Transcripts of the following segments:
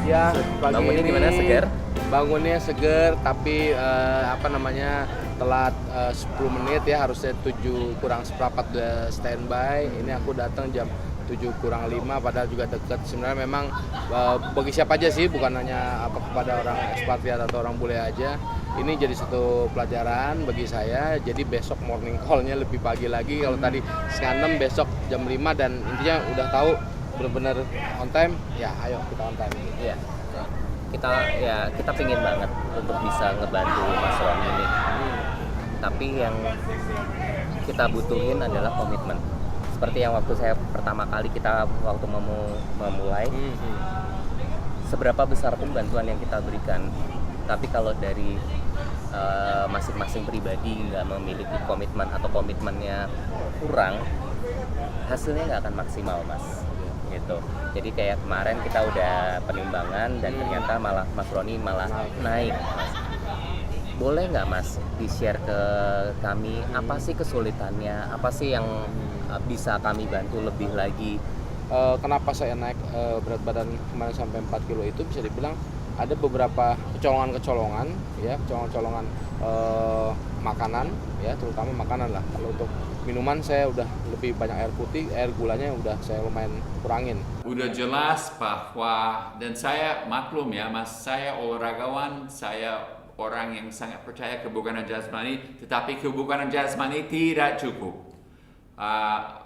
Ya, pagi Bangunnya ini gimana, segar? bangunnya seger, tapi telat 10 menit ya, harusnya 7 kurang seperempat udah standby. Ini aku datang jam 7 kurang 5, padahal juga deket. Sebenarnya memang bagi siapa aja sih, bukan hanya kepada orang ekspatriat atau orang bule aja. Ini jadi satu pelajaran bagi saya. Jadi besok morning call-nya lebih pagi lagi. Kalau tadi setengah 6, besok jam 5, dan intinya udah tahu benar-benar on time. Ya, ayo kita on time. Iya. Kita pingin banget untuk bisa ngebantu Mas Roni ini. Tapi yang kita butuhin adalah komitmen. Seperti yang waktu saya pertama kali waktu memulai, seberapa besar pun bantuan yang kita berikan, tapi kalau dari masing-masing pribadi nggak memiliki komitmen atau komitmennya kurang, hasilnya nggak akan maksimal, Mas. Gitu. Jadi kayak kemarin kita udah penimbangan dan ternyata malah Mas Roni malah naik, Mas. Boleh nggak, Mas, di-share ke kami apa sih kesulitannya, apa sih yang bisa kami bantu lebih lagi? Kenapa saya naik berat badan kemarin sampai 4 kilo itu, bisa dibilang ada beberapa kecolongan-kecolongan ya, kecolongan makanan ya, terutama makanan lah. Kalau untuk minuman saya udah lebih banyak air putih, air gulanya udah saya lumayan kurangin. Udah jelas bahwa, dan saya maklum ya Mas, saya olahragawan, saya orang yang sangat percaya kebugaran jasmani, tetapi kebugaran jasmani tidak cukup.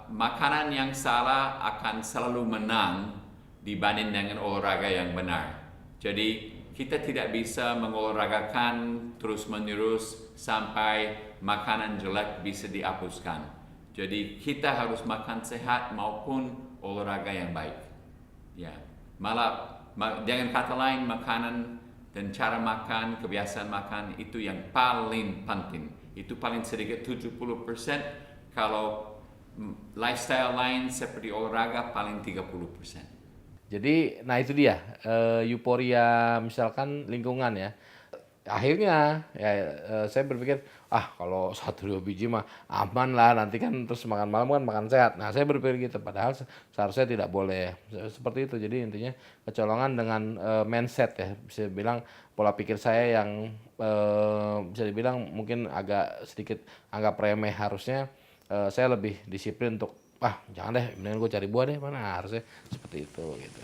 Makanan yang salah akan selalu menang dibanding dengan olahraga yang benar. Jadi kita tidak bisa mengolahragakan terus-menerus sampai makanan jelek bisa dihapuskan. Jadi kita harus makan sehat maupun olahraga yang baik. Ya, dengan kata lain, makanan dan cara makan, kebiasaan makan itu yang paling penting. Itu paling sedikit 70%, kalau lifestyle lain seperti olahraga paling 30%. Jadi, nah itu dia euforia misalkan lingkungan ya. Akhirnya ya saya berpikir, kalau 1-2 biji mah aman lah, nanti kan terus makan malam kan makan sehat. Nah, saya berpikir gitu, padahal seharusnya tidak boleh seperti itu. Jadi intinya kecolongan dengan mindset ya, bisa bilang pola pikir saya yang bisa dibilang mungkin agak sedikit anggap remeh. Harusnya saya lebih disiplin untuk jangan deh, mendingan gue cari buah deh, mana harusnya seperti itu gitu.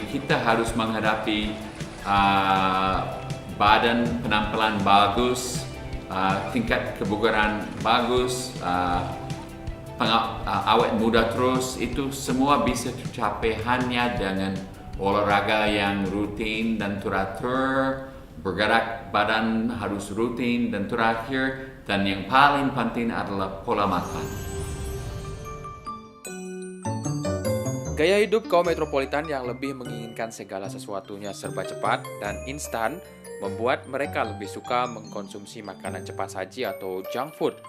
Kita harus menghadapi badan penampilan bagus, tingkat kebugaran bagus, awet muda terus. Itu semua bisa tercapai hanya dengan olahraga yang rutin dan teratur, bergerak badan harus rutin dan terakhir, dan yang paling penting adalah pola makan. Gaya hidup kaum metropolitan yang lebih menginginkan segala sesuatunya serba cepat dan instan membuat mereka lebih suka mengkonsumsi makanan cepat saji atau junk food.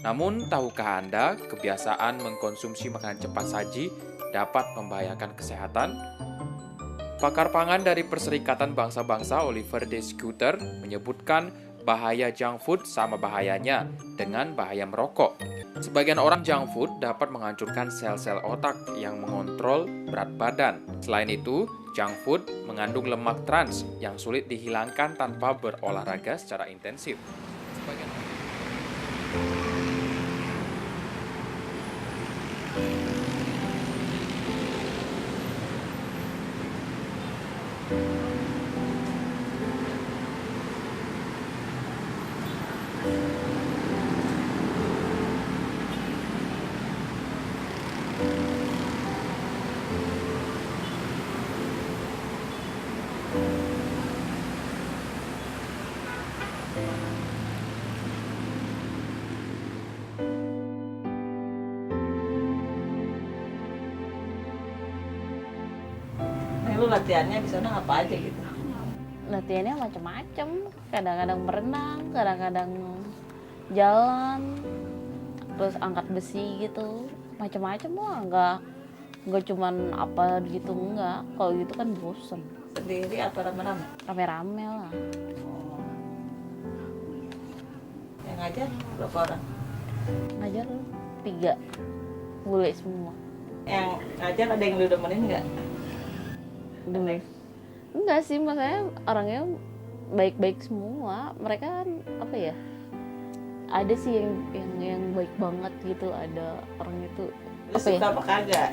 Namun, tahukah Anda kebiasaan mengkonsumsi makanan cepat saji dapat membahayakan kesehatan? Pakar pangan dari Perserikatan Bangsa-Bangsa Oliver De Schutter menyebutkan bahaya junk food sama bahayanya dengan bahaya merokok. Sebagian orang junk food dapat menghancurkan sel-sel otak yang mengontrol berat badan. Selain itu, junk food mengandung lemak trans yang sulit dihilangkan tanpa berolahraga secara intensif. lu latihannya di sana apa aja gitu? Latihannya macam-macam, kadang-kadang berenang, kadang-kadang jalan, terus angkat besi gitu, macam-macam lah, nggak cuman apa gitu, enggak. Kalau gitu kan bosen. Sendiri atau rame-rame? Rame-rame lah. Yang ngajar berapa orang? Ngajar 3, bule semua. Yang ngajar ada yang lu demenin nggak? Demi enggak sih, maksudnya orangnya baik-baik semua. Mereka kan apa ya, ada sih yang baik banget gitu, ada orang itu Lu apa ya, suka apa kagak?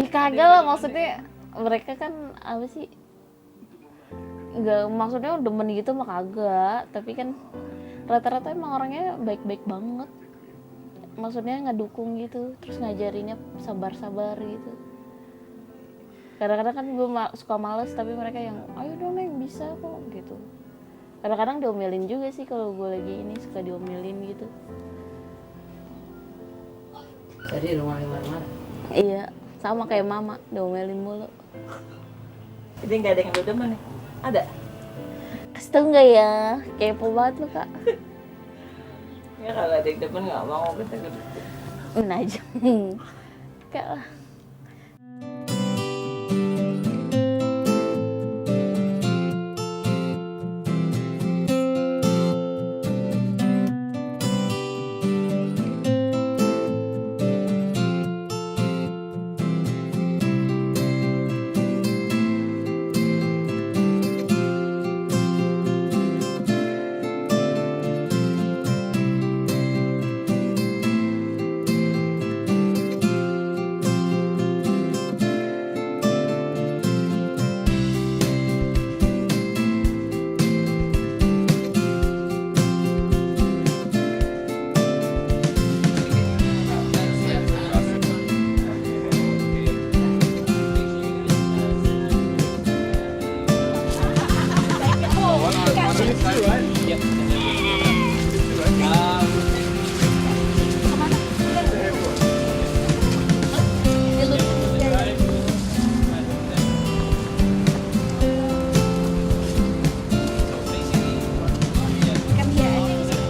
ih kagak lah, maksudnya mereka kan apa sih, nggak, maksudnya demen gitu mah kagak, tapi kan rata-rata emang orangnya baik-baik banget, maksudnya ngedukung gitu, terus ngajarinnya sabar-sabar gitu. Kadang-kadang kan gue suka males, tapi mereka yang ayo dong Neng, bisa kok gitu. Kadang-kadang diomelin juga sih, kalau gue lagi ini suka diomelin gitu. Jadi rumah mana? Iya, sama kayak mama, diomelin mulu. Jadi nggak ada yang lu demen nih? Ada? Kasih tau nggak ya, kepo banget lu kak. Ya kalau ada yang demen nggak mau kita gitu. Aja. Kak lah.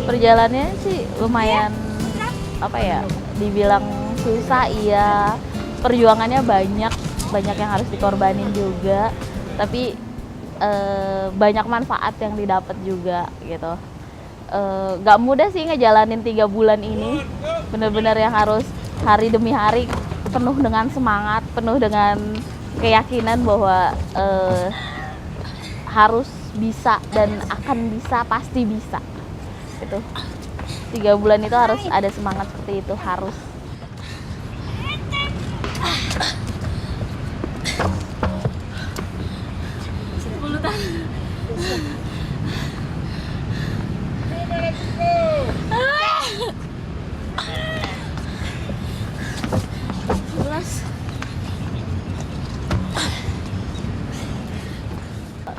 Perjalanannya sih lumayan apa ya, dibilang susah iya, perjuangannya banyak yang harus dikorbanin juga, tapi banyak manfaat yang didapat juga gitu. Gak mudah sih ngejalanin 3 bulan ini, bener-bener yang harus hari demi hari penuh dengan semangat, penuh dengan keyakinan bahwa harus bisa dan akan bisa, pasti bisa gitu. 3 bulan itu harus ada semangat seperti itu, harus.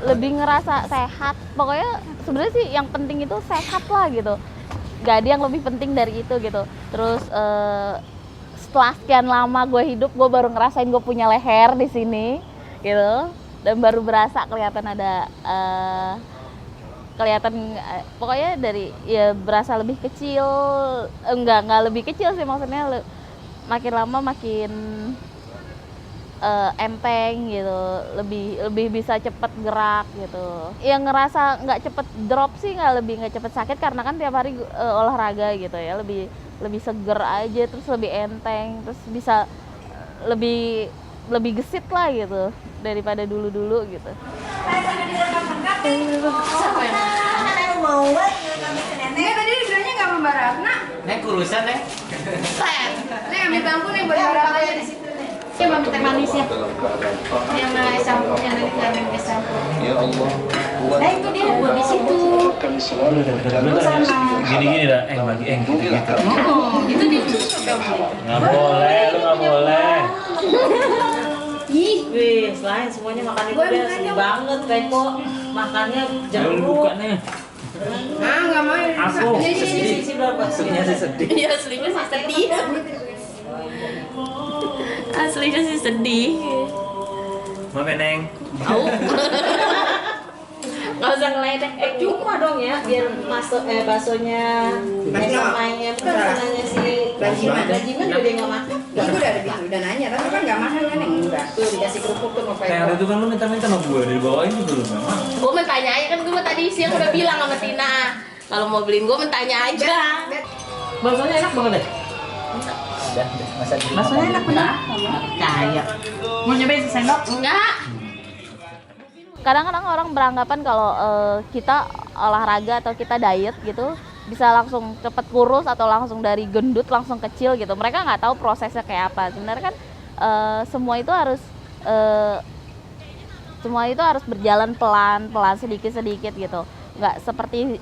Lebih ngerasa sehat, pokoknya sebenarnya sih yang penting itu sehat lah gitu, gak ada yang lebih penting dari itu gitu. Terus setelah sekian lama gue hidup, gue baru ngerasain gue punya leher di sini gitu, dan baru berasa kelihatan ada pokoknya dari ya berasa lebih kecil, enggak lebih kecil sih, maksudnya makin lama makin enteng gitu, lebih bisa cepet gerak gitu. Yang ngerasa nggak cepet drop sih, nggak cepet sakit, karena kan tiap hari olahraga gitu ya, lebih seger aja, terus lebih enteng, terus bisa lebih gesit lah gitu daripada dulu gitu. Nek tadi bilangnya nggak mau Baratna. Nek kurusan Nek. Nek ambil bangku nih buat Baratna aja di situ nih. Ya mau teh manis ya. Yang mana sampunya nanti nggak ambil sampo. Ya Allah. Nah itu dia buat di situ. Gini dah, bagi gitu. Oh, itu di situ. Nggak boleh, lu nggak boleh. Ih, Wih, selain semuanya makannya udah sedih banget, Reko. Makannya Ayo jeruk. buka nih. ah nggak mau. Aku. Isi berapa? Aslinya sih sedih. Iya aslinya sih sedih. Aslinya sih sedih. Maaf ya, Neng. Tahu. Nggak usah ngeledek. Cuma dong ya, biar masuk baksonya mainnya bukan nanya si Bajiman juga dia nggak makan. Itu udah nanya, tapi kan nggak makan kan yang enggak. Tuh dikasih kerupuk tuh mau Kayak itu kan lu minta-minta sama gue dari bawah ini belum memang. Gue mentanya aja kan, gue tadi siang udah bilang sama Tina kalau mau beliin gue mentanya aja. Baksonya enak banget deh. Udah, masa dulu. Baksonya enak bener. Percaya. Mau nyobain sesendok? Enggak. Kadang-kadang orang beranggapan kalau kita olahraga atau kita diet gitu bisa langsung cepet kurus atau langsung dari gendut langsung kecil gitu. Mereka nggak tahu prosesnya kayak apa. Sebenarnya kan semua itu harus berjalan pelan-pelan sedikit-sedikit gitu. Nggak seperti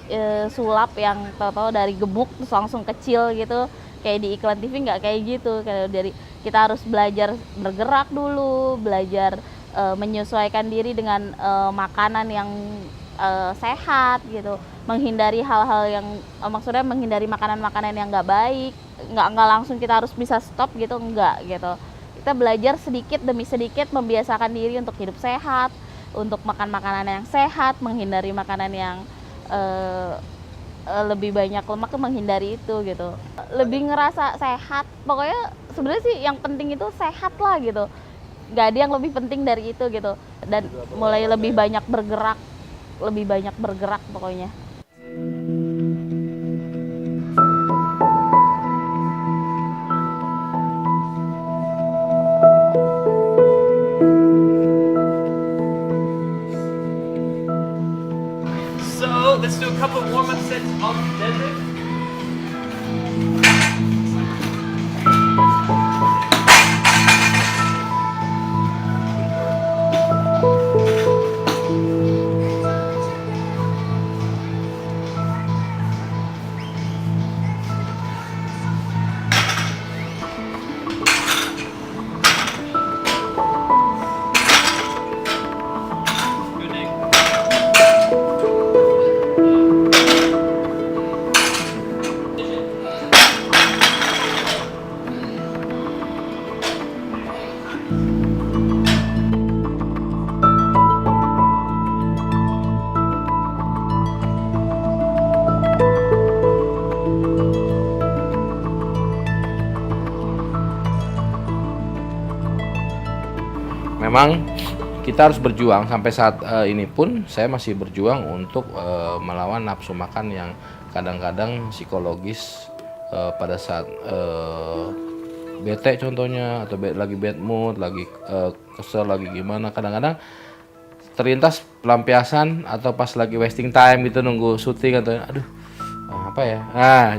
sulap yang tahu-tahu dari gemuk terus langsung kecil gitu. Kayak di iklan TV nggak kayak gitu. Kayak dari kita harus belajar bergerak dulu, belajar menyesuaikan diri dengan makanan yang sehat gitu, menghindari hal-hal yang maksudnya menghindari makanan-makanan yang nggak baik, nggak langsung kita harus bisa stop gitu, nggak gitu. Kita belajar sedikit demi sedikit membiasakan diri untuk hidup sehat, untuk makan makanan yang sehat, menghindari makanan yang lebih banyak lemak, menghindari itu gitu. Lebih ngerasa sehat, pokoknya sebenarnya sih yang penting itu sehat lah gitu. Gak ada yang lebih penting dari itu gitu, dan mulai lebih banyak bergerak pokoknya. So, let's do a couple warm-up sets on deadlift. Memang kita harus berjuang sampai saat ini pun saya masih berjuang untuk melawan nafsu makan yang kadang-kadang psikologis pada saat bete contohnya, atau lagi bad mood, lagi kesel, lagi gimana, kadang-kadang terlintas pelampiasan atau pas lagi wasting time gitu nunggu syuting atau aduh apa ya,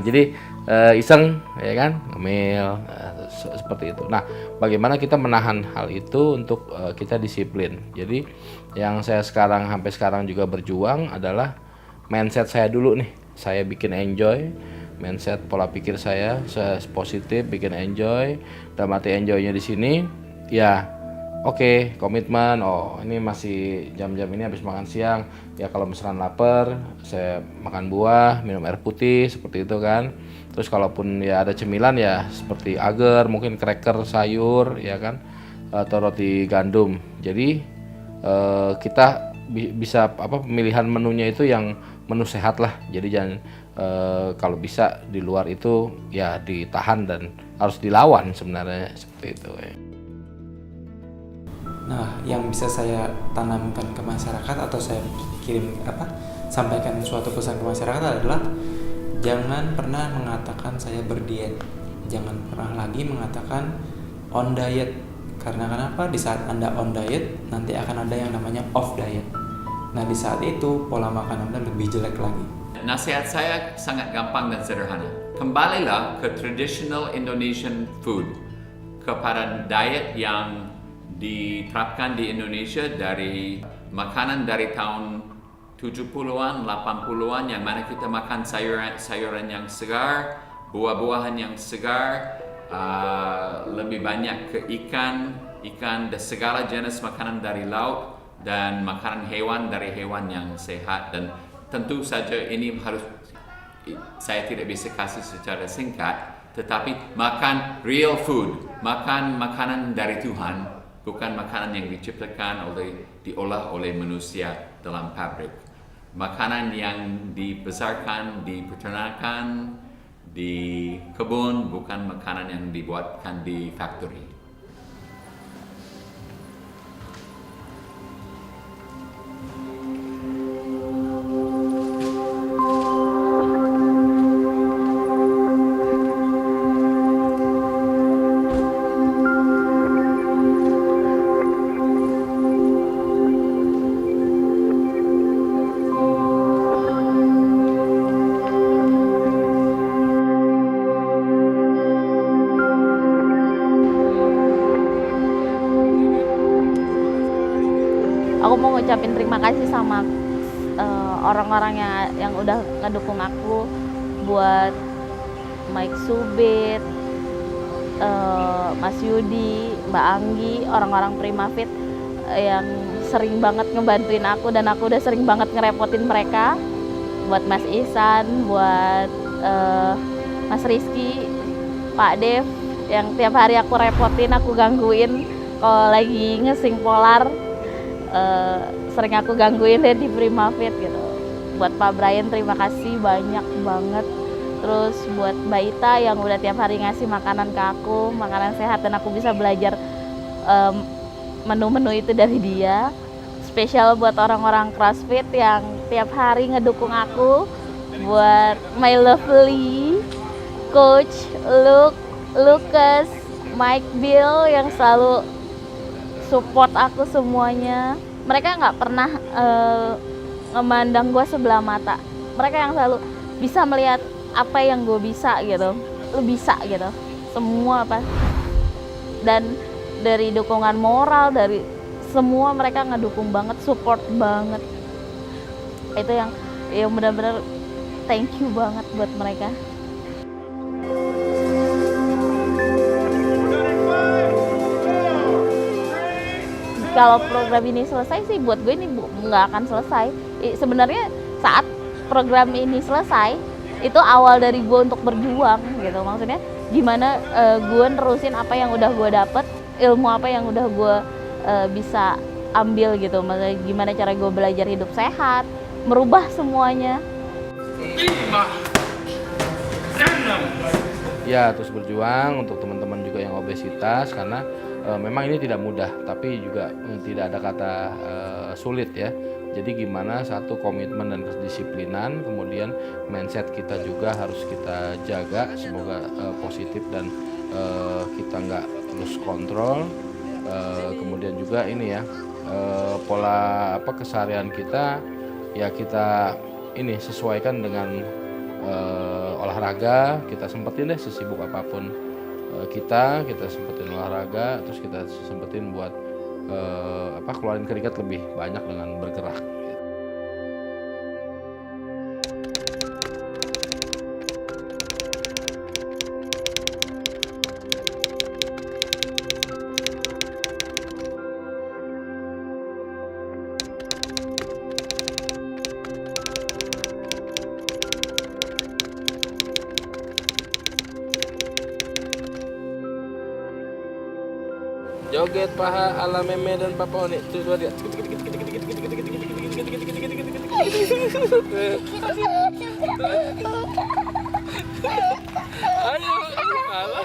jadi iseng ya kan, ngemil seperti itu. Nah, bagaimana kita menahan hal itu untuk kita disiplin. Jadi yang saya sampai sekarang juga berjuang adalah mindset saya dulu nih. Saya bikin enjoy, mindset pola pikir saya positif, bikin enjoy. Dan mati enjoynya di sini ya oke, komitmen. Oh, ini masih jam-jam ini habis makan siang. Ya kalau misalkan lapar, saya makan buah, minum air putih seperti itu kan. Terus kalaupun ya ada cemilan ya seperti agar, mungkin cracker, sayur ya kan, atau roti gandum. Jadi kita bisa pemilihan menunya itu yang menu sehat lah. Jadi jangan kalau bisa di luar itu ya ditahan dan harus dilawan sebenarnya seperti itu ya. Nah, yang bisa saya tanamkan ke masyarakat atau saya sampaikan suatu pesan ke masyarakat adalah jangan pernah mengatakan saya berdiet. Jangan pernah lagi mengatakan on diet. Karena kenapa? Di saat Anda on diet, nanti akan ada yang namanya off diet. Nah, di saat itu pola makan Anda lebih jelek lagi. Nasihat saya sangat gampang dan sederhana. Kembalilah ke traditional Indonesian food, kepada diet yang diterapkan di Indonesia dari makanan dari tahun 70-an, 80-an, yang mana kita makan sayuran yang segar, buah-buahan yang segar, lebih banyak ke ikan dan segala jenis makanan dari laut, dan makanan hewan dari hewan yang sehat. Dan tentu saja ini harus, saya tidak bisa kasih secara singkat, tetapi makan real food, makan makanan dari Tuhan, bukan makanan yang diolah oleh manusia dalam pabrik. Makanan yang dibesarkan di peternakan, di kebun, bukan makanan yang dibuatkan di factory. Aku mau ngucapin terima kasih sama orang-orang yang udah ngedukung aku, buat Mike Subit, Mas Yudi, Mbak Anggi, orang-orang Primafit yang sering banget ngebantuin aku, dan aku udah sering banget ngerepotin mereka. Buat Mas Ihsan, buat Mas Rizky, Pak Dev, yang tiap hari aku repotin, aku gangguin kalau lagi ngesing polar. Sering aku gangguin deh di Primafit gitu. Buat Pak Brian terima kasih banyak banget. Terus buat Mbak Ita yang udah tiap hari ngasih makanan ke aku, makanan sehat, dan aku bisa belajar menu-menu itu dari dia. Spesial buat orang-orang CrossFit yang tiap hari ngedukung aku. Buat my lovely coach Lucas, Mike Bill yang selalu support aku semuanya. Mereka nggak pernah ngemandang gue sebelah mata. Mereka yang selalu bisa melihat apa yang gue bisa gitu. Lu bisa gitu. Semua apa. Dan dari dukungan moral, dari semua mereka ngedukung banget, support banget. Itu yang benar-benar thank you banget buat mereka. Kalau program ini selesai sih buat gue ini nggak akan selesai. Sebenarnya saat program ini selesai itu awal dari gue untuk berjuang gitu. Maksudnya gimana gue nerusin apa yang udah gue dapet, ilmu apa yang udah gue bisa ambil gitu. Maksudnya gimana cara gue belajar hidup sehat, merubah semuanya. Ya, terus berjuang untuk teman-teman juga yang obesitas, karena memang ini tidak mudah, tapi juga tidak ada kata sulit ya. Jadi gimana satu komitmen dan kedisiplinan, kemudian mindset kita juga harus kita jaga, semoga positif dan kita nggak lose control. Kemudian juga ini ya, pola keseharian kita ya kita ini sesuaikan dengan olahraga. Kita sempetin deh sesibuk apapun kita sempetin olahraga, terus kita sempetin buat keluarin keringat lebih banyak dengan bergerak. Joget paha ala meme dan papa Oni. Tuh dua dia. Ayo, ala.